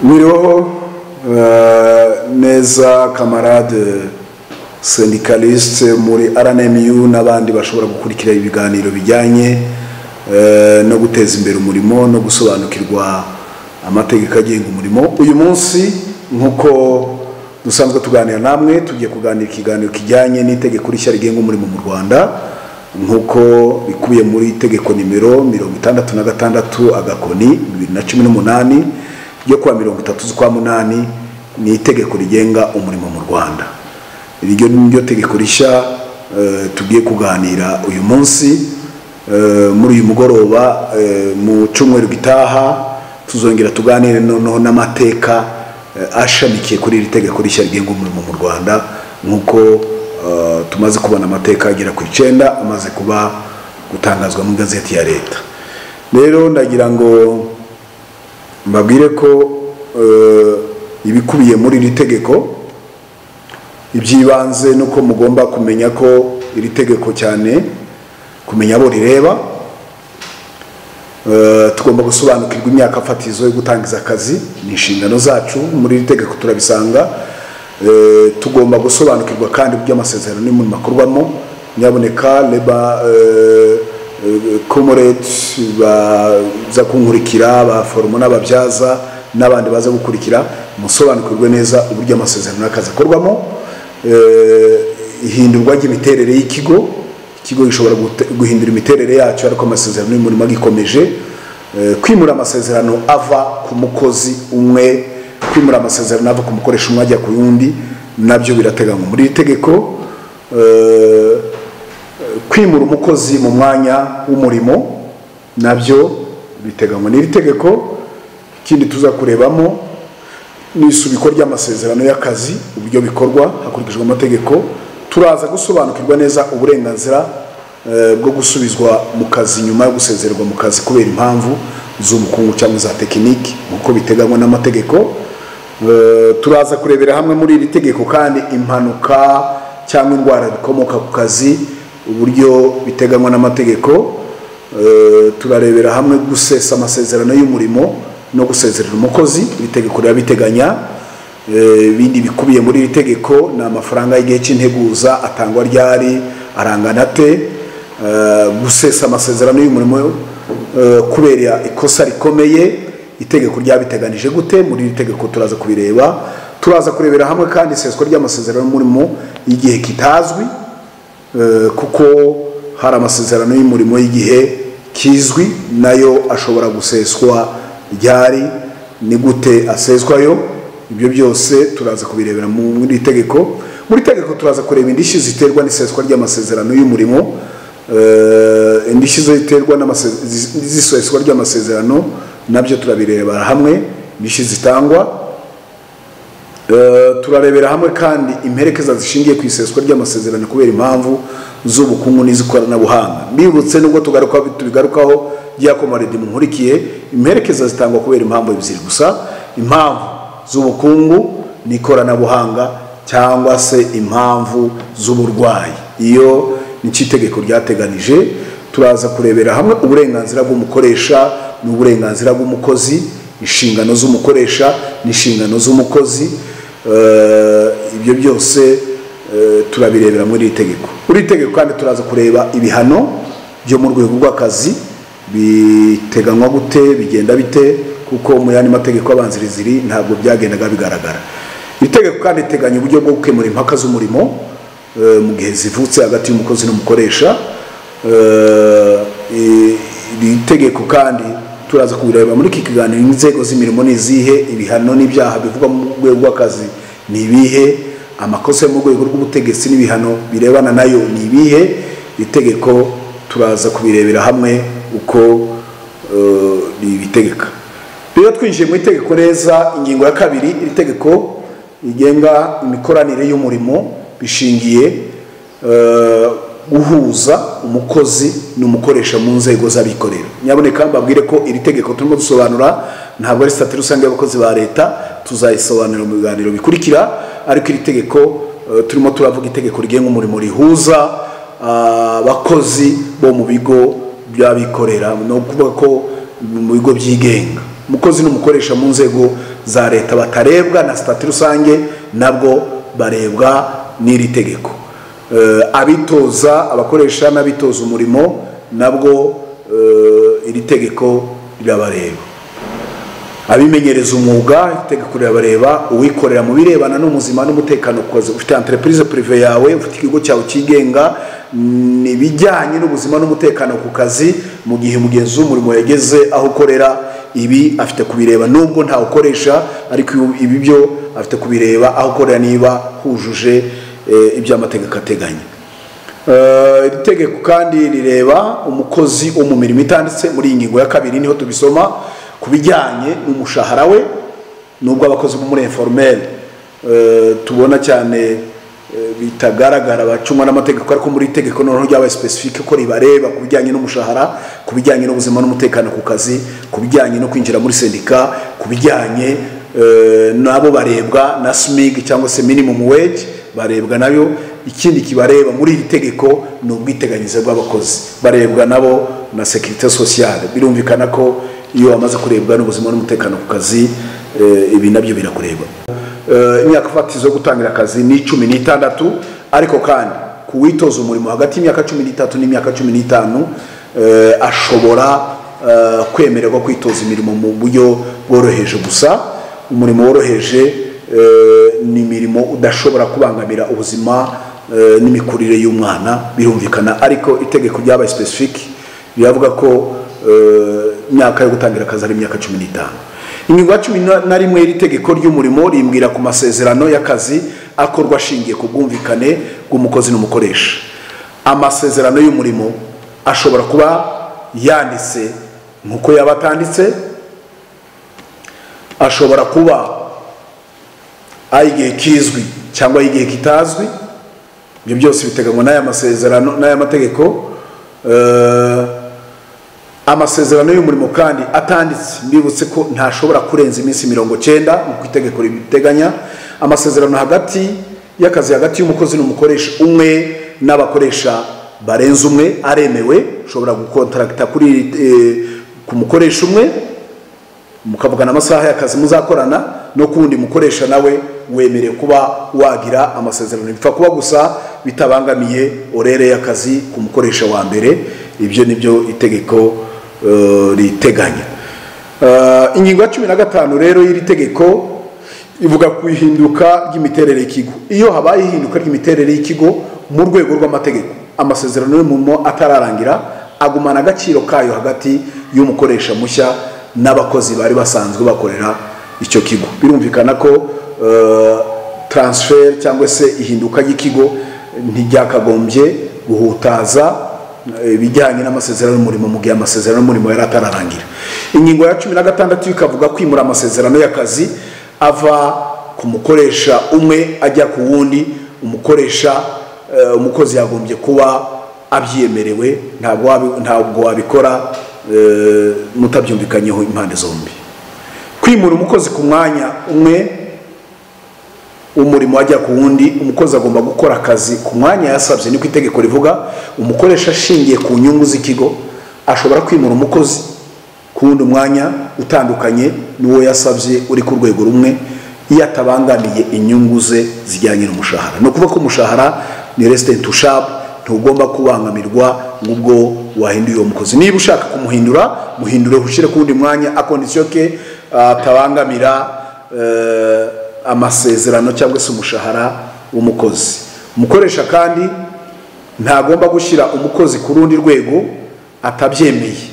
Mwiriho neza camarade syndicaliste muri RNMU n'abandi bashobora gukurikira ibiganiro bijyanye no guteza imbere umurimo no gusobanukirwa amategeko agenga umurimo. Uyu munsi nkuko dusanzwe tuganira namwe tugiye kuganira ikiganiro kijyanye n'itegeko rishya rigenga umurimo mu Rwanda nkuko bikubiye muri itegeko nimero 66 agakoni 2018 ryo kwa 30/8 ni itegeko rigenga umurimo mu Rwanda. Iryo niryo tegeko rishya tugiye kuganira uyu munsi muri uyu mugoroba. Mu cyumweru gitaha tuzongera tuganire noneho n'amateka ashamikiye kuri iri tegeko rishya rigenga umurimo mu Rwanda nkuko tumaze kubona amateka agera ku 9 amaze kuba gutangazwa mu gazeti ya leta. Rero ndagira ngo mbabwire ko ibikubiye muri iri tegeko ibyibanze nuko mugomba kumenya ko iri tegeko cyane kumenya abo rireba. Tugomba gusobanukirwa imyaka fatizo yo gutangiza akazi ni inshingano zacu muri iri tegeko turabisanga. Tugomba gusobanukirwa kandi by'amasezerano n'umurimo akorwamo nyaboneka leba comrades baza kunkurikira ba forumo n'ababyaza n'abandi baza gukurikira musobanukirwe neza uburyo amasezerano n'akazi akorwamo. Ihindurwa ry'imiterere y'ikigo gishobora guhindura imiterere yacu ariko amasezerano y'umurimo agikomeje. Kwimura amasezerano ava ku mukozi umwe, kwimura amasezerano ava ku mukoresha umwe ajya ku yundi nabyo birateganywa muri iri tegeko. Kwimura umukozi mu mwanya w'umurimo nabyo biteganywa n'iri tegeko. Ikindi tuza kurebamo n'isubiko ry'amasezerano y'akazi uburyo bikorwa hakurikijwe amategeko. Turaza gusobanukirwa neza uburenganzira bwo gusubizwa mu kazi nyuma yo gusezererwa mu kazi kubera impamvu z'ubukungu cyangwa za tekiniki uko biteganywa n'amategeko. Turaza kurebera hamwe muri iri tegeko kandi impanuka cyangwa indwara bikomoka ku kazi uburyo biteganywa n'amategeko. Turarebera hamwe gusesa amasezerano y'umurimo no gusezerera umukozi iri tegeko rirabiteganya. Bindi bikubiye muri iri tegeko na amafaranga y'igihe cy'integuza atangwa ryari arangana te. Gusesa amasezerano y'umurimo kubera ikosa rikomeye itegeko ryabiteganije gute muri iri tegeko turaza kubireba. Turaza kurebera hamwe kandi iseswa ry'amasezerano y'umurimo y'igihe kitazwi kuko hari amasezerano y'umurimo y'igihe kizwi nayo ashobora guseswa ryari ni gute aseswayo. Ibyo byose turaza kubirebera muri tegeko. Muri tegeko turaza kureba indishyi ziterwa n'iseswa ry'amasezerano y'umurimo. Indishyi ziterwa n'iseswa ry'amasezerano nabyo turabireba hamwe indishyi zitangwa. Turarebera hamwe kandi imperekeza zishingiye ku iseswa ry'amasezerano kubera impamvu z'ubukungu n'izikoranabuhanga. Bibutse nubwo tubigarukaho byakomaridi mu nkurikiye imperekeza zitangwa kubera impamvu ebyiri gusa: impamvu z'ubukungu n'ikoranabuhanga cyangwa se impamvu z'uburwayi. Iyo ni itegeko ryateganije. Turaza kurebera hamwe uburenganzira bw'umukoresha n'uburenganzira bw'umukozi, inshingano z'umukoresha n'inshingano z'umukozi. Ibyo byose turabirebera muri iri tegeko. Muri iri tegeko kandi turaza kureba ibihano byo mu rwego rw'akazi biteganywa gute, bigenda bite, kuko mu yandi mategeko abanziriziri ntabwo byagendaga bigaragara. Iri tegeko kandi riteganya uburyo bwo gukemura impaka z'umurimo mu gihe zivutse hagati y'umukozi n'umukoresha. Iri tegeko kandi turaza kubireba muri iki kiganiro inzego z'imirimo n'izihe, ibihano n'ibyaha bivugwa mu rwego rw'akazi ni ibihe, amakosa yo mu rwego rw'ubutegetsi n'ibihano birebana nayo ni ibihe. Iri tegeko turaza kubirebera hamwe uko ribitegeka. Rero twinjiye mu itegeko neza ingingo ya 2 iri tegeko rigenga imikoranire y'umurimo bishingiye guhuza umukozi n'umukoresha mu nzego z'abikorera. Nyaboneka mbabwire ko iri tegeko turimo dusobanura ntabwo ari statut rusange y'abakozi ba leta, tuzayisobanura mu biganiro bikurikira. Ariko iri tegeko turimo turavuga itegeko rigenga umurimo rihuza abakozi bo mu bigo by'abikorera no kuvuga ko mu bigo byigenga umukozi n'umukoresha mu nzego za leta batarebwa na sitati rusange nabwo barebwa n'iri tegeko. Abitoza, abakoresha n'abitoza umurimo nabwo iri tegeko rirabareba. Abimenyereza umwuga itegeko rirabareba. Uwikorera mu birebana n'ubuzima n'umutekano ku kazi, ufite entreprise privé yawe, ufite ikigo cyawe kigenga nibijyanye n'ubuzima n'umutekano ku kazi, mu gihe mugenzi w'umurimo yageze aho ukorera, ibi afite kubireba nubwo nta ukoresha, ariko ibi byo afite kubireba aho ukorera niba hujuje ibyo amategeko ateganya. Iri tegeko kandi rireba umukozi wo mu mirimo itanditse. Muri iyi ngingo ya 2 niho tubisoma ku bijyanye n'umushahara we, nubwo abakozi bo muri informel tubona cyane bitagaragara bacungwa n'amategeko, ariko muri tegeko noneho ryabaye specific ko ribareba ku bijyanye n'umushahara, ku bijyanye n'ubuzima n'umutekano ku kazi, ku bijyanye no kwinjira muri sendika, ku bijyanye nabo barebwa na SMIG cyangwa se minimum wage barebwa nayo. Ikindi kibareba muri iri tegeko ni ubwiteganyize bw'abakozi, barebwa nabo na sécurité sociale. Birumvikana ko iyo amaze kurebwa n'ubuzima n'umutekano ku kazi, ibi nabyo birakureba. Imyaka fatizo yo gutangira akazi ni 16, ariko kandi kuwitoza umurimo hagati y'imyaka 13 n'imyaka 15 ashobora kwemererwa kwitoza imirimo mu buryo bworoheje gusa. Umurimo woroheje ni imirimo udashobora kubangamira ubuzima n'imikurire y'umwana, birumvikana, ariko itegeko ryabaye specific biravuga ko imyaka yo gutangira akazi ari imyaka 15. Ingingo ya 11 iri tegeko ry'umurimo rimbwira ku masezerano y'akazi akorwa ashingiye ku bwumvikane bw'umukozi n'umukoresha. Amasezerano y'umurimo ashobora kuba yanditse nkuko yabatanditse, ashobora kuba igihe kizwi cyangwa igihe kitazwi. Ibyo byose biteganywa n'aya masezerano n'aya mategeko. Amasezerano y'umurimo kandi atanditse, mbibutse ko ntashobora kurenza iminsi 90 uko itegeko ribiteganya. Amasezerano hagati y'akazi hagati y'umukozi n'umukoresha umwe n'abakoresha barenze umwe aremewe. Ushobora gukontrakta kuri ku mukoresha umwe mukavugana amasaha y'akazi muzakorana, no kundi mukoresha nawe wemerewe kuba wagira amasezerano bipfa kuba gusa bitabangamiye orere y'akazi ku mukoresha wa mbere. Ibyo nibyo itegeko riteganya. Ingingo ya 15 rero y'iri tegeko ivuga ku ihinduka ry'imiterere y'ikigo. Iyo habaye ihinduka ry'imiterere y'ikigo mu rwego rw'amategeko, amasezerano y'umurimo atararangira agumana agaciro kayo hagati y'umukoresha mushya n'abakozi bari basanzwe bakorera icyo kigo. Birumvikana ko transfer cyangwa se ihinduka ry'ikigo ntiryakagombye guhutaza bijyanye n'amasezerano y'umurimo mu gihe amasezerano y'umurimo yari atararangira. Ingingo ya 16 ikavuga kwimura amasezerano y'akazi ava ku mukoresha umwe ajya ku wundi. Umukozi yagombye kuba abyemerewe, ntabwo wabikora mutabyumvikanyeho impande zombi. Kwimura umukozi ku mwanya umwe umurimo ajya ku wundi, umukozi agomba gukora akazi ku mwanya yasabye, niko itegeko rivuga. Umukoresha ashingiye ku nyungu z'ikigo ashobora kwimura umukozi ku wundi mwanya utandukanye n'uwo yasabye uri ku rwego rumwe, iyo atabangamiye inyungu ze zijyanye n'umushahara. No kuvuga ko umushahara ni reste intouchable, ntugomba kubangamirwa ngubwo wahinduye uwo mukozi. Niba ushaka kumuhindura, muhindure ushire ku wundi mwanya a condition ke atabangamira amasezerano cyangwa se umushahara w'umukozi. Umukoresha kandi ntagomba gushyira umukozi ku rundi rwego atabyemeye.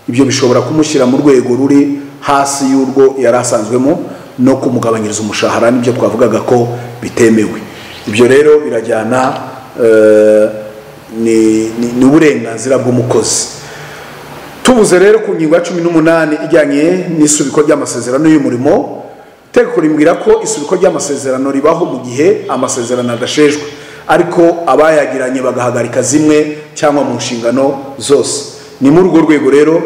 Ibyo bishobora kumushyira mu rwego ruri hasi y'urwo yarasanzwemo no kumugabanyiriza umushahara, nibyo twavugaga ko bitemewe. Ibyo rero birajyana ni uburenganzira bw'umukozi. Tubuze rero ku ngingo ya 18 ijyanye n'isubiko ry'amasezerano y'umurimo. Tegeko rimbwira ko isubiko ry'amasezerano ribaho mu gihe amasezerano adashejwe, ariko abayagiranye bagahagarika zimwe cyangwa mu nshingano zose. Ni muri urwo rwego rero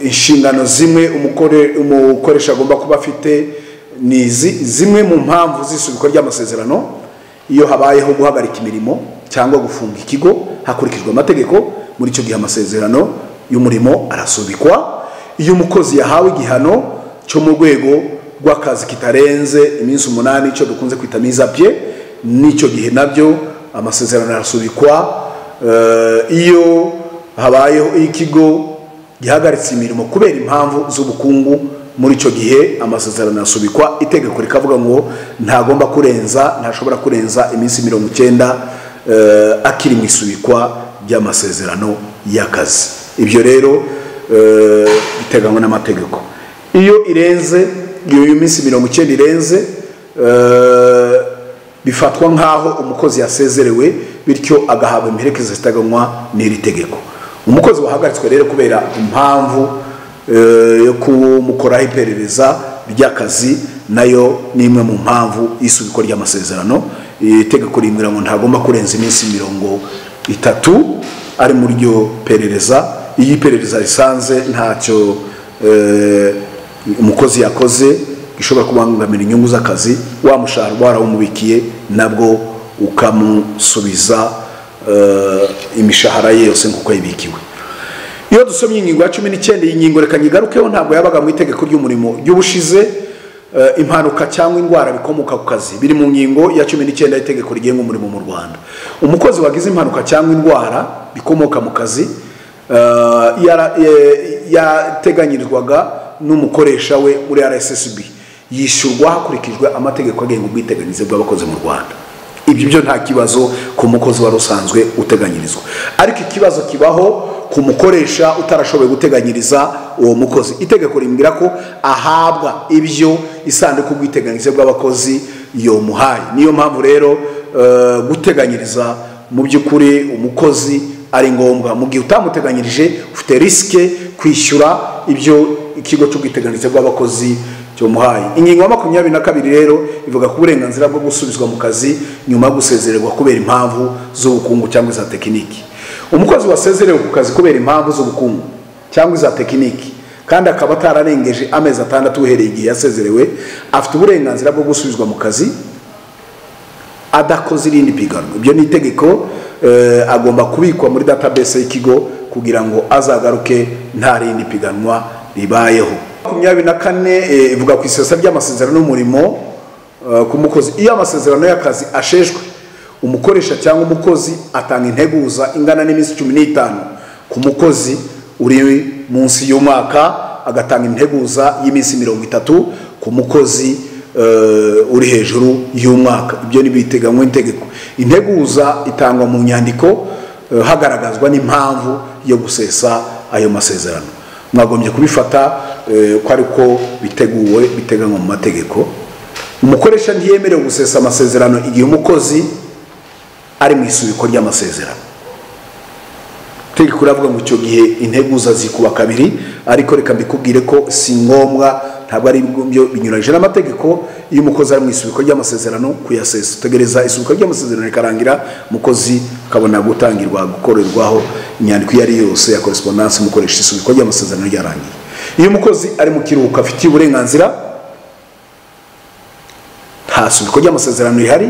inshingano zimwe umukoresha agomba kuba afite ni zimwe mu mpamvu z'isubiko ry'amasezerano. Iyo habayeho guhagarika imirimo cyangwa gufunga ikigo hakurikijwe amategeko, muri icyo gihe amasezerano y'umurimo arasubikwa. iyo umukozi yahawe igihano cyo mu rwego rw'akazi kitarenze iminsi 8 icyo dukunze kwita mizabye, n'icyo gihe nabyo amasezerano arasubikwa. Iyo habayeho ikigo gihagaritse imirimo kubera impamvu z'ubukungu, muri icyo gihe amasezerano arasubikwa. Itegeko rikavuga ngo ntashobora kurenza iminsi 90 akiri mu isubikwa ry'amasezerano y'akazi. Ibyo rero biteganywa n'amategeko. Iyo irenze iyo minsi 90 irenze, bifatwa nk'aho umukozi yasezerewe, bityo agahabwa imperekeza ziteganywa n'iri tegeko. Umukozi wahagaritswe rero kubera impamvu yo kumukoraho iperereza ry'akazi, nayo ni imwe mu mpamvu y'isubiko ry'amasezerano. Itegeko rimwira ngo ntagomba kurenza iminsi 30 ari muri ryo perereza. Iyo iperereza risanze ntacyo umukozi yakoze gishobora kubangamira inyungu z'akazi, wa mushahara warawumubikiye nabwo ukamusubiza imishahara ye yose nk'uko yibikiwe. Iyo dusomye ingingo ya 19 y'ingingo, reka nyigarukeho, ntabwo yabaga mu itegeko ry'umurimo ry'ubushize. Impanuka cyangwa indwara bikomoka ku kazi biri mu ngingo ya 19 y'itegeko rigenga umurimo mu Rwanda. Umukozi wagize impanuka cyangwa indwara bikomoka mu kazi yateganyirizwaga n'umukoresha we muri RSSB, yishyurwa hakurikijwe amategeko agenga ubwiteganyirize bw'abakozi mu Rwanda. Ibyo byo nta kibazo ku mukozi wari usanzwe uteganyirizwa, ariko ikibazo kibaho ku mukoresha utarashoboye guteganyiriza uwo mukozi. Itegeko rimbwira ko ahabwa ibyo isanduku y'ubwiteganyirize bw'abakozi yo muhaye. Niyo mpamvu rero guteganyiriza mu by'ukuri umukozi ari ngombwa. Mu gihe utamuteganyirije ufite risike kwishyura ibyo ikigo cy'ubwiteganyirize bw'abakozi cyo muhaye. Ingingo ya 22 rero ivuga ku burenganzira bwo gusubizwa mu kazi nyuma yo gusezererwa kubera impamvu z'ubukungu cyangwa za tekiniki. Umukozi wasezerewe ku kazi kubera impamvu z'ubukungu cyangwa za tekiniki kandi akaba atararengeje amezi 6 uhereye igihe yasezerewe, afite uburenganzira bwo gusubizwa mu kazi adakoze irindi piganwa. Ibyo ni itegeko, agomba kubikwa muri database y'ikigo kugira ngo azagaruke nta rindi piganwa ribayeho. 24 ivuga ku isesa ry'amasezerano y'umurimo ku mukozi. Iyo amasezerano y'akazi asheshwe, umukoresha cyangwa umukozi atanga integuza ingana n'iminsi 15 ku mukozi uri munsi y'umwaka, agatanga integuza y'iminsi 30 ku mukozi uri hejuru y'umwaka. Ibyo ni biteganywa n'itegeko. Integuza itangwa mu nyandiko hagaragazwa n'impamvu yo gusesa ayo masezerano. Mwagombye kubifata ko ariko biteguwe biteganywa mu mategeko. Umukoresha ntiyemerewe gusesa amasezerano igihe umukozi ari mu isubiko ry'amasezerano. Itegeko ravuga ngo icyo gihe integuza zikuba kabiri, ariko reka mbikubwire ko si ngombwa, ntabwo ari byo binyuranyije n'amategeko. Iyo umukozi ari mu isubiko ry'amasezerano kuyasesa, utegereza isubiko ry'amasezerano rikarangira, umukozi akabona gukorerwaho inyandiko iyo ari yose ya correspondance umukoresha isubiko ry'amasezerano ryarangiye. Iyo umukozi ari mu kiruhuko afitiye uburenganzira, nta subiko ry'amasezerano rihari.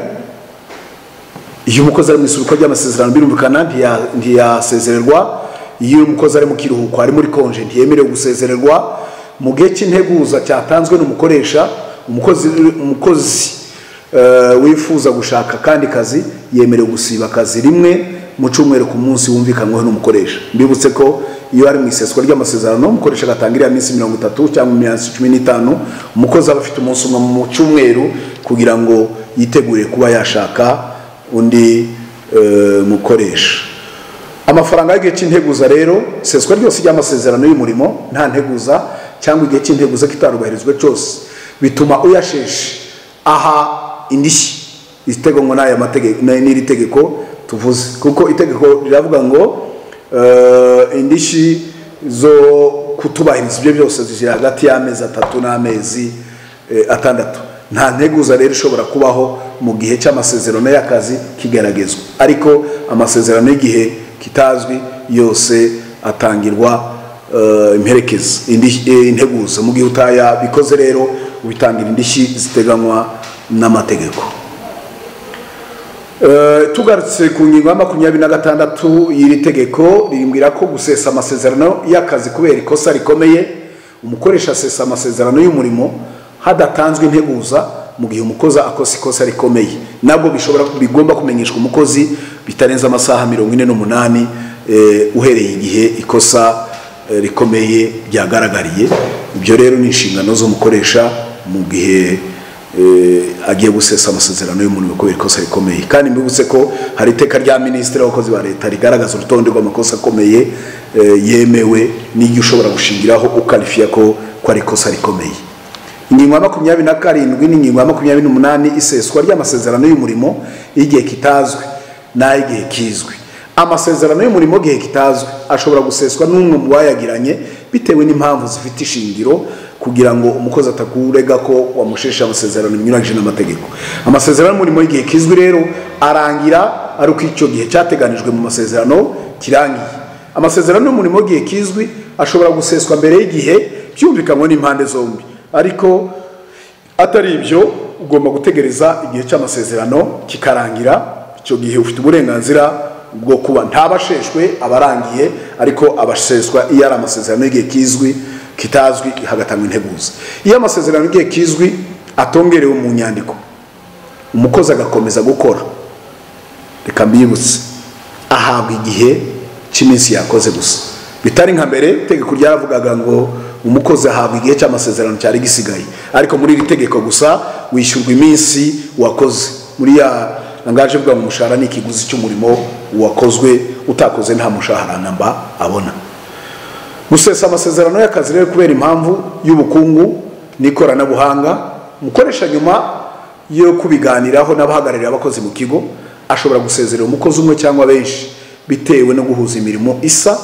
Iyo umukozi ari mu isubiko ry'amasezerano birumvikana ntiyasezererwa. Iyo umukozi ari mu kiruhuko, ari muri konje, ntiyemerewe gusezererwa. Mu gihe cy'integuza cyatanzwe n'umukoresha, umukozi wifuza gushaka kandi kazi yemerewe gusiba akazi rimwe mu cyumweru ku munsi wumvikanyweho n'umukoresha. Mbibutse ko iyo ari mu iseswa ry'amasezerano, umukoresha agatangirira iminsi 30 cyangwa iminsi 15, umukozi aba afite umunsi umwe mu cyumweru kugira ngo yitegure kuba yashaka undi mukoresha. Amafaranga y'igihe cy'integuza rero, iseswa ryose ry'amasezerano y'umurimo nta nteguza cyangwa igihe cy'integuza kitarubahirizwe cyose, bituma uyasheshe aha indishyi iteganywa n'aya mategeko n'iri tegeko tuvuze. Kuko itegeko riravuga ngo indishyi zo kutubahiriza ibyo byose ziri hagati y'amezi 3 n'amezi 6. Nta nteguza rero ishobora kubaho mu gihe cy'amasezerano y'akazi kigaragazwa, ariko amasezerano y'igihe kitazwi yose atangirwa imperekeza integuza. Mu gihe utaya bikoze rero ubitangira indishyi ziteganywa n'amategeko. Tugarutse ku ngingo ya 26 y'iri tegeko, rimbwira ko gusesa amasezerano y'akazi kubera ikosa rikomeye umukoresha asesa amasezerano y'umurimo hadatanzwe integuza mu gihe umukozi akoze ikosa rikomeye, nabwo bigomba kumenyeshwa umukozi bitarenze amasaha 48 uhereye igihe ikosa rikomeye byagaragariye. Ibyo rero ni inshingano zo mukoresha mu gihe agiye gusesa amasezerano y'umurimo kubera ikosa rikomeye. Kandi mbibutse ko hari iteka rya minisitiri w'abakozi ba leta rigaragaza urutonde rw'amakosa akomeye yemewe n'icyo ushobora gushingiraho ukarifiya ko ari ikosa rikomeye. Ingingo ya 27 n'ingingo ya 28 iseswa ry'amasezerano y'umurimo igihe kitazwi n'igihe kizwi. Amasezerano y'umurimo gihe kitazwi ashobora guseswa n'umwe mu bayagiranye bitewe n'impamvu zifite ishingiro kugira ngo umukozi atakurega ko wamushesha amasezerano binyuranyije n'amategeko. Amasezerano y'umurimo y'igihe kizwi rero arangira ari uko icyo gihe cyateganijwe mu masezerano kirangiye. Amasezerano y'umurimo y'igihe kizwi ashobora guseswa mbere y'igihe byumvikanwe n'impande zombi, ariko atari ibyo ugomba gutegereza igihe cy'amasezerano kikarangira. Icyo gihe ufite uburenganzira bwo kuba ntabasheshwe abarangiye, ariko abasheswa iyo ari amasezerano y'igihe kizwi kitazwi hagatangwa integuza. Iyo amasezerano y'igihe kizwi atongerewe mu nyandiko umukozi agakomeza gukora, reka mbibutse, ahabwa igihe cy'iminsi yakoze gusa, bitari nka mbere itegeko ryaravugaga ngo umukozi ahabwa igihe cy'amasezerano cyari gisigaye, ariko muri iri tegeko gusa wishyurwa iminsi wakoze. Muri ya nangaje vuga mu mushahara ni ikiguzi cy'umurimo wakozwe, utakoze nta mushahara namba abona. Gusesa amasezerano y'akazi rero kubera impamvu y'ubukungu n'ikoranabuhanga, mukoresha nyuma yo kubiganiraho n'abahagarariye abakozi mu kigo ashobora gusezerera umukozi umwe cyangwa benshi bitewe no guhuza imirimo isa,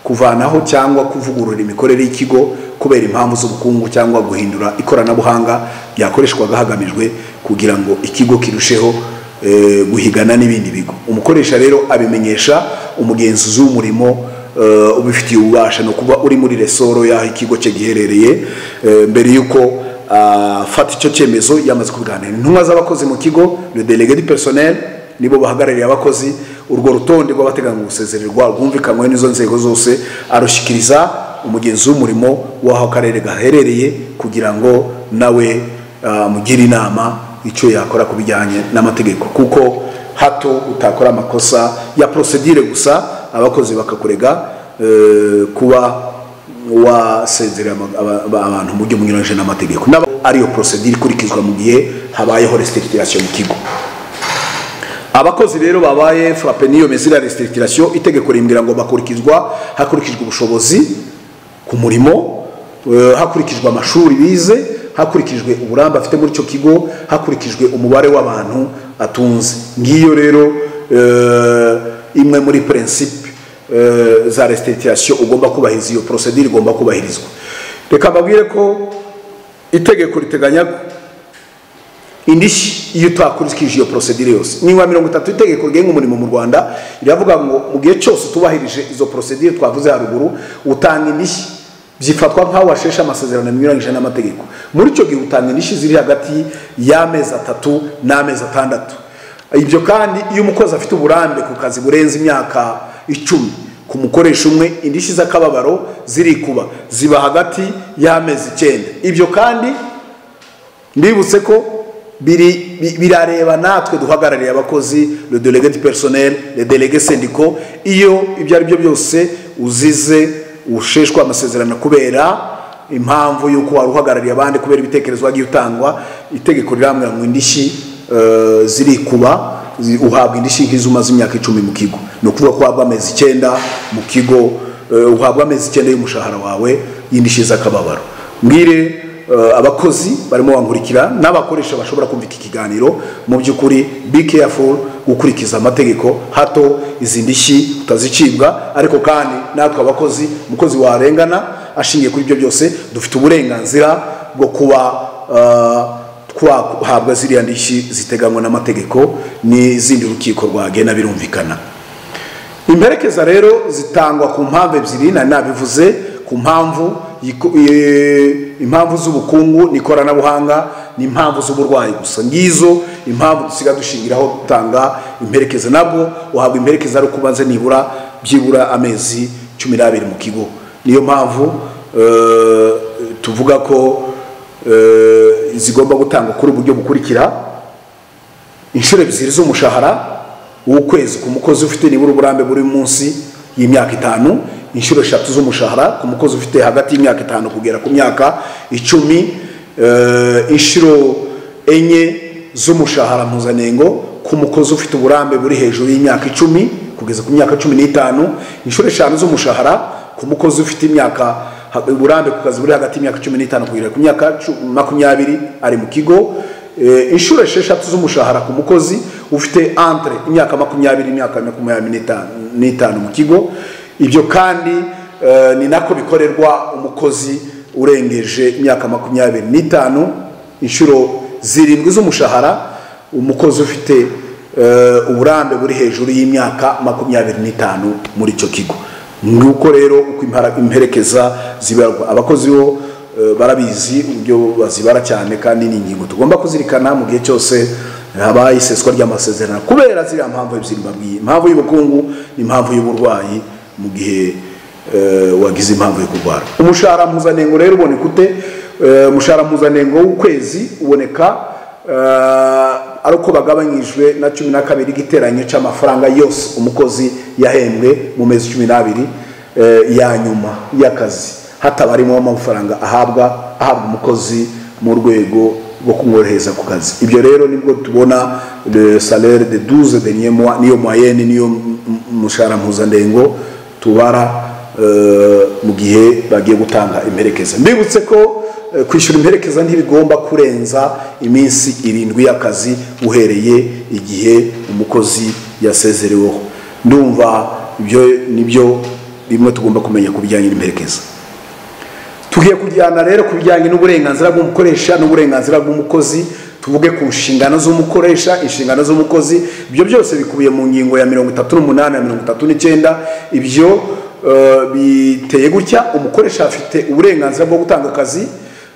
kuvanaho cyangwa kuvugurura imikorere y'ikigo kubera impamvu z'ubukungu cyangwa guhindura ikoranabuhanga byakoreshwaga hagamijwe kugira ngo ikigo kirusheho guhigana n'ibindi bigo. Umukoresha rero abimenyesha umugenzuzi w'umurimo ubifitiye ububasha no kuba uri muri resoro y'aho ikigo cye giherereye mbere yuko fata icyo cyemezo yamaze kubiganira. Intumwa z'abakozi mu kigo, le délégué du personnel, nibo bahagarariye abakozi. Urwo rutonde rw'abateganya gusezererwa rwumvikanwe n'izo nzego zose arushikiriza umugenzi w'umurimo w'aho akarere gaherereye kugira ngo nawe mugire inama icyo yakora kubijyanye n'amategeko, kuko hato utakora amakosa ya procedure gusa abakozi bakakurega kuba wasezerera abantu mu buryo bunyuranyije n'amategeko, nabo ariyo procedure ikurikizwa mu gihe habayeho restructuration mu kigo. Abakozi rero babaye frappé n'iyo mesure ya restructuration, itegeko rimbwira ngo bakurikizwa hakurikijwe ubushobozi ku murimo, hakurikijwe amashuri bize, hakurikijwe uburambe afite muri cyo kigo, hakurikijwe umubare w'abantu atunze. Ngiyo rero imwe muri principe za restructuration ugomba kubahiriza, iyo procedure igomba kubahirizwa. Reka mbabwire ko itegeko riteganya indishyi iyo utakurikije iyo procedure yose. Niwa 30 itegeko rigenga umurimo mu Rwanda iravuga ngo mu gihe cyose tubahirije izo procedure twavuze haruguru utanga indishyi byifatwa nkaho washesha amasezerano binyuranyije n'amategeko. Muri cyo gihe utanga indishyi ziri hagati y'amezi 3 n'amezi 6. Ibyo kandi iyo umukozi afite uburambe ku kazi burenze imyaka 10 ku mukoresha umwe, indishyi z'akababaro ziri kuba ziba hagati y'amezi 9. Ibyo kandi mbibutse ko birareba natwe duhagarariye abakozi, le délégué du personnel, les délégués syndicaux. Iyo ibyo ari byo byose uzize usheshwa amasezerano kubera impamvu yuko waruhagarariye abandi kubera ibitekerezo wagiye utangwa, itegeko riramwe ngo indishyi ziri kuba uhabwa indishyi nk'izumaze imyaka 10 mu kigo. No kuvuga ko waba amezi 9 mu kigo, uhabwa amezi 9 y'umushahara wawe y'indishyi z'akababaro. Mbwire abakozi barimo wankurikira n'abakoresha bashobora kumva iki kiganiro, mu by'ukuri be careful gukurikiza amategeko, hato izi ndishyi utazicibwa. Ariko kandi natwe abakozi, umukozi warengana ashingiye kuri ibyo byose, dufite uburenganzira bwo kuba twahabwa ziriya ndishyi ziteganywa n'amategeko n'izindi urukiko rwagena birumvikana. Imperekeza rero zitangwa ku mpamvu ebyiri, nabivuze, ku mpamvu impamvu z'ubukungu n'ikoranabuhanga n'impamvu z'uburwayi gusa. Ngizo impamvu dusiga dushingiraho gutanga imperekeza. Nabwo uhabwa imperekeza ari kubanze byibura amezi 12 mu kigo. Niyo mpamvu tuvuga ko zigomba gutanga kuri uburyo bukurikira: inshuro ebyiri z'umushahara w'ukwezi ku mukozi ufite nibura uburambe buri munsi y'imyaka 5, inshuro 3 z'umushahara ku mukozi ufite hagati y'imyaka 5 kugera ku myaka 10, inshuro 4 z'umushahara mpuzanengo ku mukozi ufite uburambe buri hejuru y'imyaka 10 kugeza ku myaka 15, inshuro 5 z'umushahara ku mukozi ufite imyaka uburambe ku kazi buri hagati y'imyaka 15 kugera ku myaka 20 ari mu kigo, inshuro 6 z'umushahara ku mukozi ufite entre imyaka 20 n'imyaka 25 mu kigo. Ibyo kandi ni nako bikorerwa umukozi urengeje imyaka 25, inshuro 7 z'umushahara umukozi ufite uburambe buri hejuru y'imyaka 25 muri icyo kigo. Nguko rero uko imperekeza zibarwa. Abakozi bo barabizi uburyo bazibara cyane, kandi ni ingingo tugomba kuzirikana mu gihe cyose habaye iseswa ry'amasezerano, kubera ziriya mpamvu ebyiri mbabwiye: impamvu y'ubukungu n'impamvu y'uburwayi mu gihe wagize impamvu yo kurwara. Umushahara mpuzanengo rero uboneka ute? Umushahara mpuzanengo w'ukwezi uboneka ari uko bagabanyijwe na 12 igiteranyo cy'amafaranga yose umukozi yahembwe mu mezi 12 ya nyuma y'akazi, hatabarimo amafaranga ahabwa umukozi mu rwego rwo kumworohereza ku kazi. Ibyo rero nibwo tubona le salaire de 12 derniers mois, niyo moyenne, niyo mushahara mpuzandengo tubara mu gihe bagiye gutanga imperekeza. Mbibutse ko kwishyura imperekeza ntibigomba kurenza iminsi 7 y'akazi uhereye igihe umukozi yasezereweho. Ndumva ibyo nibyo bimwe tugomba kumenya ku bijyanye n'imperekeza. Tugiye kujyana rero ku bijyanye n'uburenganzira bw'umukoresha n'uburenganzira bw'umukozi. Tuvuge ku nshingano z'umukoresha, inshingano z'umukozi. Ibyo byose bikubiye mu ngingo ya 38 na 39. Ibyo biteye gutya: umukoresha afite uburenganzira bwo gutanga akazi,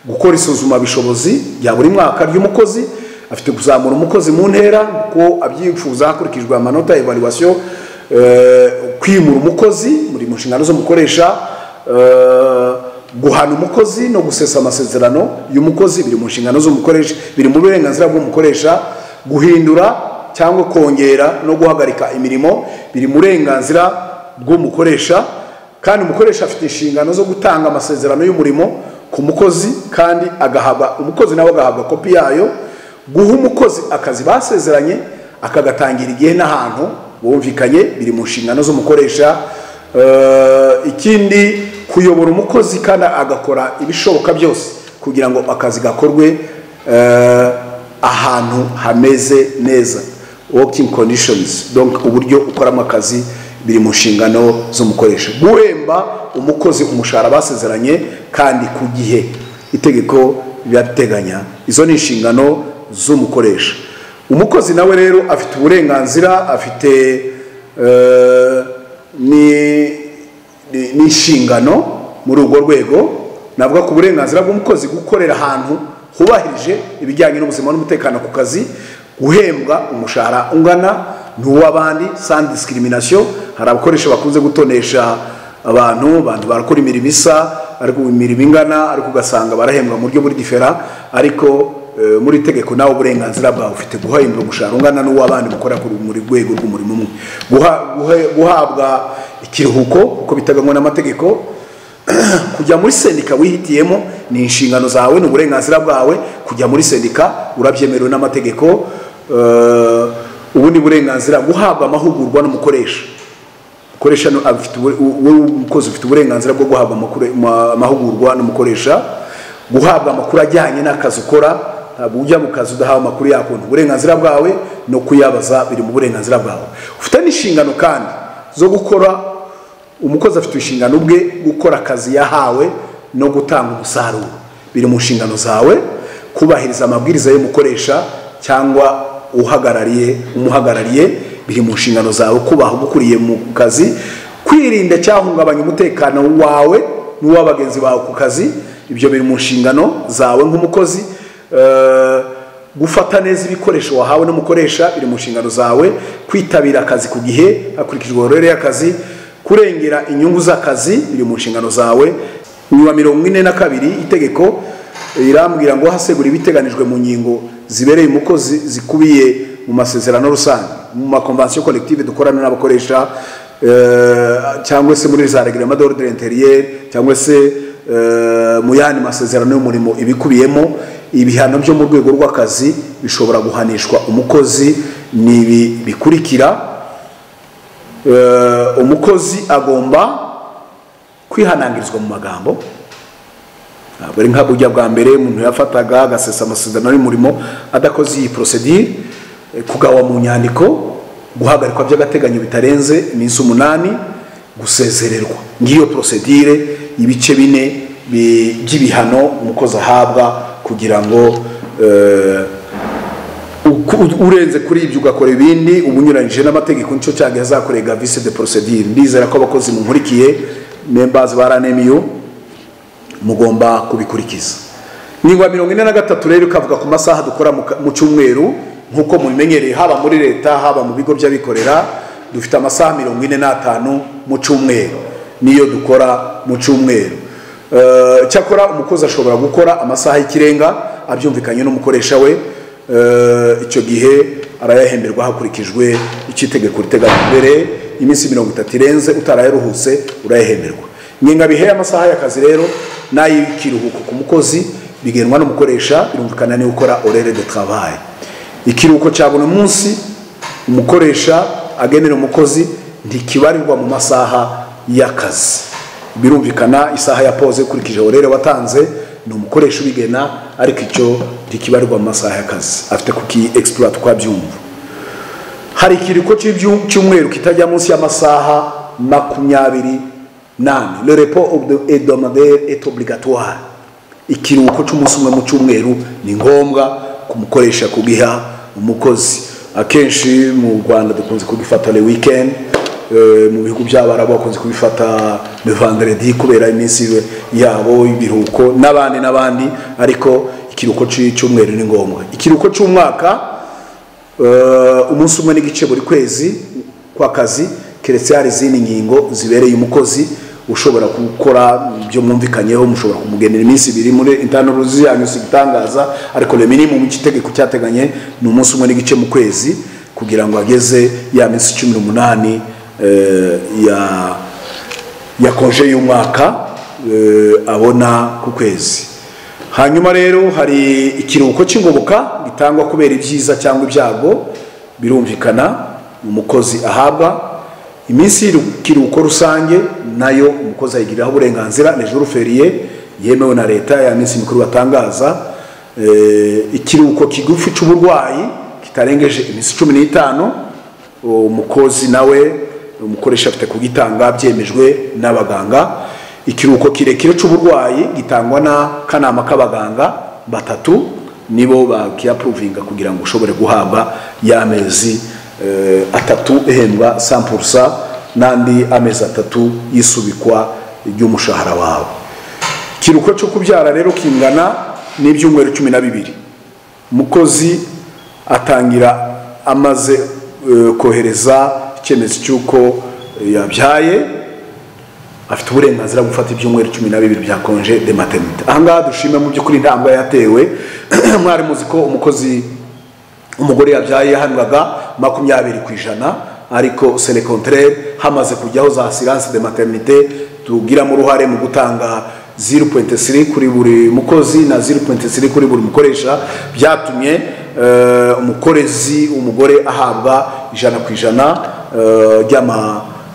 gukora isuzuma bishobozi ya buri mwaka ry'umukozi, afite kuzamura umukozi mu ntera ko abyifuza hakurikijwe amanota evaluation, kwimura umukozi muri mu nshingano z'umukoresha, guhana umukozi no gusesa amasezerano y'umukozi biri mu nshingano z'umukoresha, biri mu burenganzira bw'umukoresha, guhindura cyangwa kongera no guhagarika imirimo biri mu burenganzira bw'umukoresha. Kandi umukoresha afite inshingano zo gutanga amasezerano y'umurimo ku mukozi, kandi agahabwa umukozi nawe agahabwa kopi yayo, guha umukozi akazi basezeranye akagatangira igihe n'ahantu bumvikanye biri mu nshingano z'umukoresha. Ikindi, kuyobora umukozi kandi agakora ibishoboka byose kugira ngo akazi gakorwe ahantu hameze neza, working conditions, donc uburyo ukoramo akazi biri mu nshingano z'umukoresha. Guhemba umukozi umushahara basezeranye kandi ku gihe itegeko byateganya, izo ni inshingano z'umukoresha. Umukozi nawe rero afite uburenganzira, afite ni inshingano muri urwo rwego. Navuga ku burenganzira bw'umukozi gukorera ahantu hubahirije ibijyanye n'ubuzima n'umutekano ku kazi, guhembwa umushahara ungana n'uw'abandi sans discrimination. Hari abakoresha bakunze gutonesha abantu barakora imirimo isa ariko imirimo ingana, ariko ugasanga barahembwa mu buryo buri different, ariko muri tegeko nawe uburenganzira bwawe ufite guhembwa umushahara ungana n'uw'abandi mukora muri rwego rw'umurimo umwe. Guhabwa ikiruhuko uko biteganywa n'amategeko, kujya muri sendika wihitiyemo ni inshingano zawe n'uburenganzira bwawe. Kujya muri sendika urabyemerewe n'amategeko. Ubundi burenganzira, guhabwa amahugurwa n'umukoresha. Umukoresha umukozi ufite uburenganzira bwo guhabwa amahugurwa n'umukoresha, guhabwa amakuru ajyanye n'akazi ukora. Ntabwo ujya mu kazi udahawe amakuru yako, uburenganzira bwawe no kuyabaza biri mu burenganzira bwawe. Ufite n'inshingano kandi zo gukora, umukozi afite inshingano ubwe gukora akazi yahawe no gutanga umusaruro, biri mu nshingano zawe. Kubahiriza amabwiriza y'umukoresha cyangwa umuhagarariye biri mu nshingano zawe. Kubaha ugukuriye mu kazi, kwirinda cyahungabanya umutekano wawe n'uw'abagenzi bawe ku kazi, ibyo biri mu nshingano zawe nk'umukozi. Gufata neza ibikoresho wahawe n'umukoresha biri mu nshingano zawe. Kwitabira akazi ku gihe hakurikijwe uburere y'akazi, kurengera inyungu z'akazi biri mu nshingano zawe. nyuma 42 itegeko irambwira ngo hasegura ibiteganijwe mu ngingo zibereye umukozi zikubiye mu masezerano rusange mu makonvention collective dukorana n'abakoresha cyangwa se muri za règlement d'ordre intérieur cyangwa se mu yandi masezerano y'umurimo ibikubiyemo ibihano byo mu rwego rw'akazi bishobora guhanishwa umukozi nibi bikurikira. Umukozi agomba kwihanangirizwa mu magambo, bari nka burya bwa mbere umuntu yafataga agasesa amasezerano y'umurimo adakoze iyi procedure, kugawa mu nyandiko, guhagarikwa by'agateganyo bitarenze iminsi 8, gusezererwa. Ngiyo procedure ibice 4 by'ibihano umukozi ahabwa kugira ngo urenze kuri ibyo ugakora ibindi ubunyuranyije n'amategeko nico cyangwa azakorega vice de procedure. Ndizera ko abakozi mu nkurikiye members baranemiyo mugomba kubikurikiza. Ningo 43 rero kavuga ku masaha dukora mu cyumweru nkuko mubimenyereye haba muri leta haba mu bigo by'abikorera dufite amasaha 45 mu cyumweru niyo dukora mu cyumweru. Cyakora umukozi ashobora gukora amasaha y'ikirenga abyumvikanye n'umukoresha we, icyo gihe arayahemberwa hakurikijwe ikitegeko riteganya mbere iminsi 30 irenze utarayaruhutse urayahemberwa. Nginga bihe amasaha y'akazi rero nayikiruhuko ku mukozi bigenwa n'umukoresha birumvikana ni ukora horaire de travail. Ikiruhuko cya buri munsi umukoresha agenera umukozi ntikibarirwa mu masaha y'akazi, birumvikana isaha ya pause kurikije horaire watanze ni umukoresha ubigena, ariko icyo ntikibarirwa mu masaha y'akazi afite kuki exploit kwa byumva. Hari ikiruhuko cy'umweru kitajya munsi y'amasaha 28. Le repos hebdomadaire est obligatoire. Ikiruhuko cy'umunsi umwe mu cyumweru ni ngombwa kumukoresha kugiha umukozi. Akenshi mu Rwanda dukunze kugifata le weekend, mu bihugu by'abarabu bakunze kubifata le vendredi kubera iminsi yabo ibiruhuko n'abandi, ariko ikiruhuko cy'umweru ni ngombwa. Ikiruhuko cy'umwaka umunsi umwe n'igice buri kwezi kwa kazi, keretse hari izindi ngingo zibereye umukozi ushobora gukora byo mwumvikanyeho, mushobora kumugenera iminsi 2 muri internal rules yanyu sigitangaza, ariko le minimum ikitegeko cyateganye ni umunsi umwe n'igice mu kwezi kugira ngo ageze ya minsi 18 ya konje y'umwaka abona ku kwezi. Hanyuma rero hari ikiruhuko cy'ingoboka gitangwa kubera ibyiza cyangwa ibyago, birumvikana umukozi ahabwa. Iminsi y'ikiruhuko rusange nayo umukozi ayigiraho uburenganzira, les jours fériés yemewe na leta ya minsi mikuru batangaza. Ikiruhuko kigufi cy'uburwayi kitarengeje iminsi 15 umukozi nawe umukoresha afite kugitanga byemejwe n'abaganga. Ikiruhuko kirekire cy'uburwayi gitangwa na kanama k'abaganga 3 nibo bakiaprovinga kugira ngo ushobore guhabwa y'amezi 3 ehembwa 100% nandi amezi 3 yisubikwa ry'umushahara wawe. Ikiruhuko cyo kubyara rero kingana n'ibyumweru 12. Umukozi atangira amaze kohereza icyemezo cy'uko yabyaye, afite uburenganzira gufata ibyumweru 12 bya congé de maternité. Ahangaha dushime mu by'ukuri intambwe yatewe. Mwari muzi ko umukozi umugore yabyaye yahanwaga 20%, ariko c'est le contraire, hamaze kujyaho za assurance de maternité tugira mu ruhare mu gutanga 0.3 kuri buri mukozi na 0.3 kuri buri mukoresha, byatumye umukorezi umugore ahabwa 100%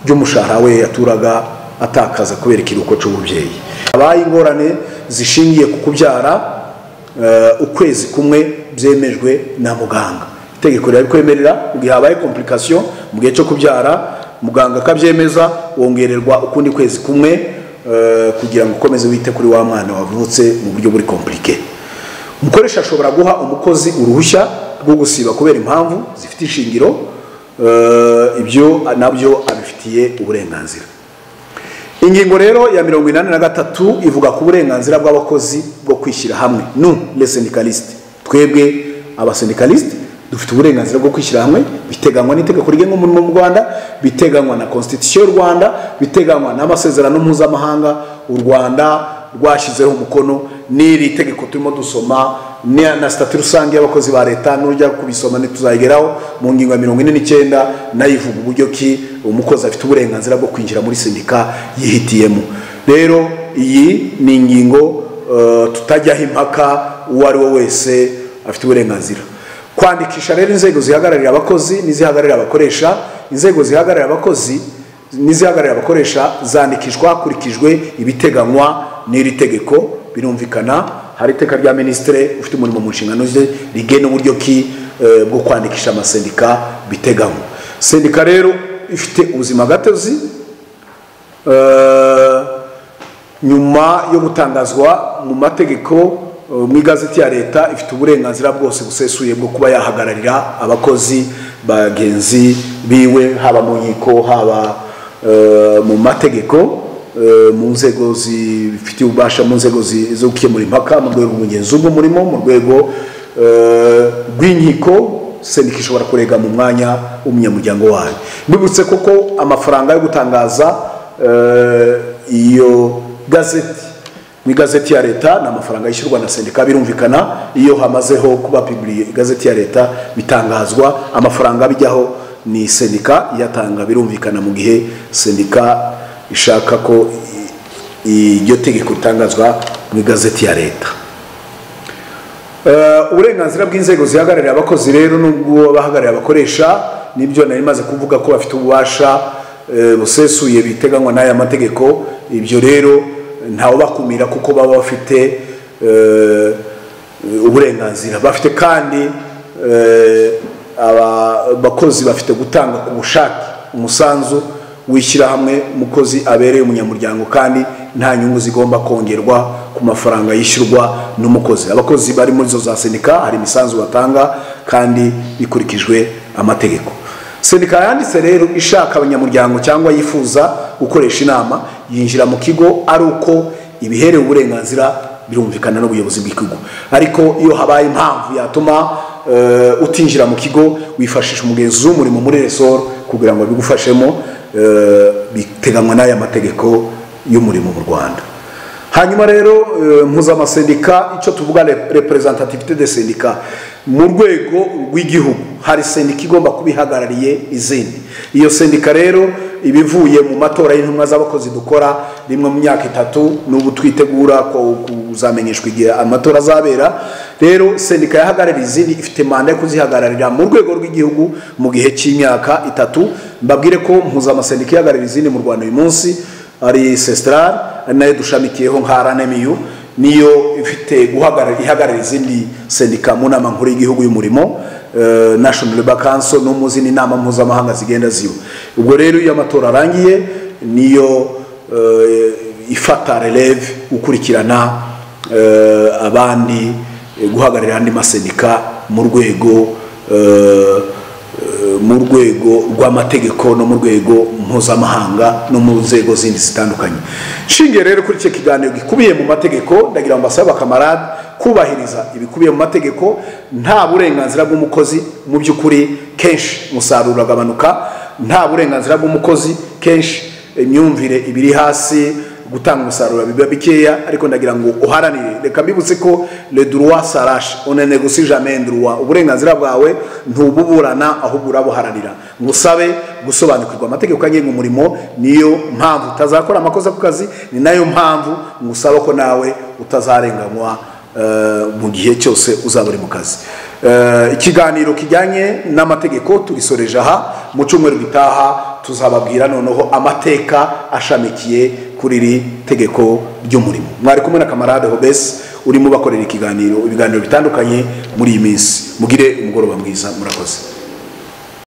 ry'umushahara we yaturaga atakaza kubera ikiruhuko cy'ububyeyi. Abaye ingorane zishingiye ku kubyara ukwezi kumwe byemejwe na muganga. Itegeko riri kwemerera ugihe habaye complication mu gihe cyo kubyara muganga akabyemeza wongererwa ukundi kwezi kumwe kugira ngo ukomeze wite kuri wa mwana wavutse mu buryo buri compliqué. Umukoresha ashobora guha umukozi uruhushya rwo gusiba kubera impamvu zifite ishingiro, ibyo nabyo abifitiye uburenganzira. Ingingo rero ya 83 ivuga ku burenganzira bw'abakozi bwo kwishyira hamwe. Nous les syndicalistes, twebwe abasyndicalistes dufite uburenganzira bwo kwishyira hamwe, biteganywa n'itegeko rigenga umurimo mu Rwanda, biteganywa na constitution y'u Rwanda, biteganywa n'amasezerano mpuzamahanga u Rwanda rwashyizeho umukono n'iri tegeko turimo dusoma na statut rusange y'abakozi ba leta n'urujya kubisoma ntituzayigeraho mu ngingo ya 49 nayivuga uburyo ki umukozi afite uburenganzira bwo kwinjira muri sendika yihitiyemo. Rero iyi ni ingingo tutajyaho impaka uwo ari we wese afite uburenganzira. Kwandikisha rero inzego zihagararira abakozi n'izihagararira abakoresha. Inzego zihagararira abakozi n'izihagararira abakoresha zandikishwa hakurikijwe ibiteganywa n'iri tegeko. Birumvikana hari iteka rya ministre ufite umurimo mu nshingano ze rigena uburyo ki bwo kwandikisha amasendika biteganywa. Sendika rero ifite ubuzima gatozi nyuma yo gutangazwa mu mategeko mu igazeti ya leta ifite uburenganzira bwose busesuye bwo kuba yahagararira abakozi bagenzi biwe haba mu nkiko haba mu mategeko mu nzego zifite ububasha mu nzego zo gukemura impaka mu rwego rw'ubugenzuzi bw'umurimo mu rwego rw'inkiko. Sendika ishobora kurega mu mwanya w'umunyamuryango wayo. Mbibutse koko amafaranga yo gutangaza iyo gazeti mu igazeti ya leta ni amafaranga yishyurwa na sendika. Birumvikana iyo hamazeho kuba publiye igazeti ya leta bitangazwa amafaranga bijyaho ni sendika yatanga. Birumvikana mu gihe sendika ishaka ko iryo tegeko ritangazwa mu igazeti ya leta. Uburenganzira bw'inzego zihagararira abakozi rero n'ubwo bahagararira abakoresha nibyo nari maze kuvuga ko bafite ububasha busesuye biteganywa n'aya mategeko. Ibyo rero ntawe bakumira kuko baba bafite uburenganzira. Bafite kandi abakozi bafite gutanga ku bushake umusanzu wishyira hamwe umukozi abereye umunyamuryango kandi nta nyungu zigomba kongerwa ku mafaranga yishyurwa n'umukozi. Abakozi bari muri zo za sendika hari imisanzu batanga kandi bikurikijwe amategeko. Sendika yanditse rero ishaka abanyamuryango cyangwa yifuza gukoresha inama yinjira mu kigo ari uko ibiherewe uburenganzira birumvikana n'ubuyobozi bw'ikigo. Ariko iyo habaye impamvu yatuma utinjira mu kigo wifashisha umugenzuzi w'umurimo muri resort kugira ngo bigufashemo biteganywa n'aya mategeko y'umurimo mu Rwanda. Hanyuma rero mpuzamasendika icyo tuvuga representativité de syndicat mu rwego rw'igihugu hari sendika igomba kubihagarariye izindi. Iyo sendika rero ibivuye mu matora y'intumwa z'abakozi dukora rimwe mu myaka 3 n'ubu twitegura ko kuzamenyeshwa igihe amatora azabera. Rero sendika yahagarariye izindi ifite manda yo kuzihagararira mu rwego rw'igihugu mu gihe cy'imyaka 3. Mbabwire ko mpuzamasendika yahagarariye izindi mu Rwanda uyu munsi ari Sestral nayo dushamikiyeho nka RNMU niyo ifite ihagararira izindi sendika mu nama nkuru y'igihugu y'umurimo National Labor Council no mu zindi nama mpuzamahanga zigenda ziba. Ubwo rero iyo amatora arangiye niyo ifata releve ukurikirana abandi guhagararira andi masendika mu rwego rw'amategeko no mu rwego mpuzamahanga no mu nzego zindi zitandukanye. Shinge rero kuri cyo kiganiro gikubiye mu mategeko ndagira ngo basaba kamarade kubahiriza ibikubiye mu mategeko. Nta burenganzira bw'umukozi mu by'ukuri kenshi musaruro agabanuka. Nta burenganzira bw'umukozi kenshi imyumvire ibiri hasi gutanga umusaruro biba bikeya. Ariko ndagira ngo uharanire, reka mbibutse ko le droit s'arrache on ne négocie jamais un droit. Uburenganzira bwawe ntububurana ahubwo urabuharanira. Ngusabe gusobanukirwa amategeko agenga umurimo niyo mpamvu utazakora amakosa ku kazi, ni nayo mpamvu ngusaba ko nawe utazarenganywa mu gihe cyose uzaba uri mu kazi. Ikiganiro kijyanye n'amategeko turisoreje aha. Mu cyumweru gitaha tuzababwira noneho amateka ashamikiye kuri iri tegeko ry'umurimo. Mwari kumwe na kamarade Hobes urimo bakorera ibiganiro bitandukanye muri iyi minsi. Mugire umugoroba mwiza, murakoze.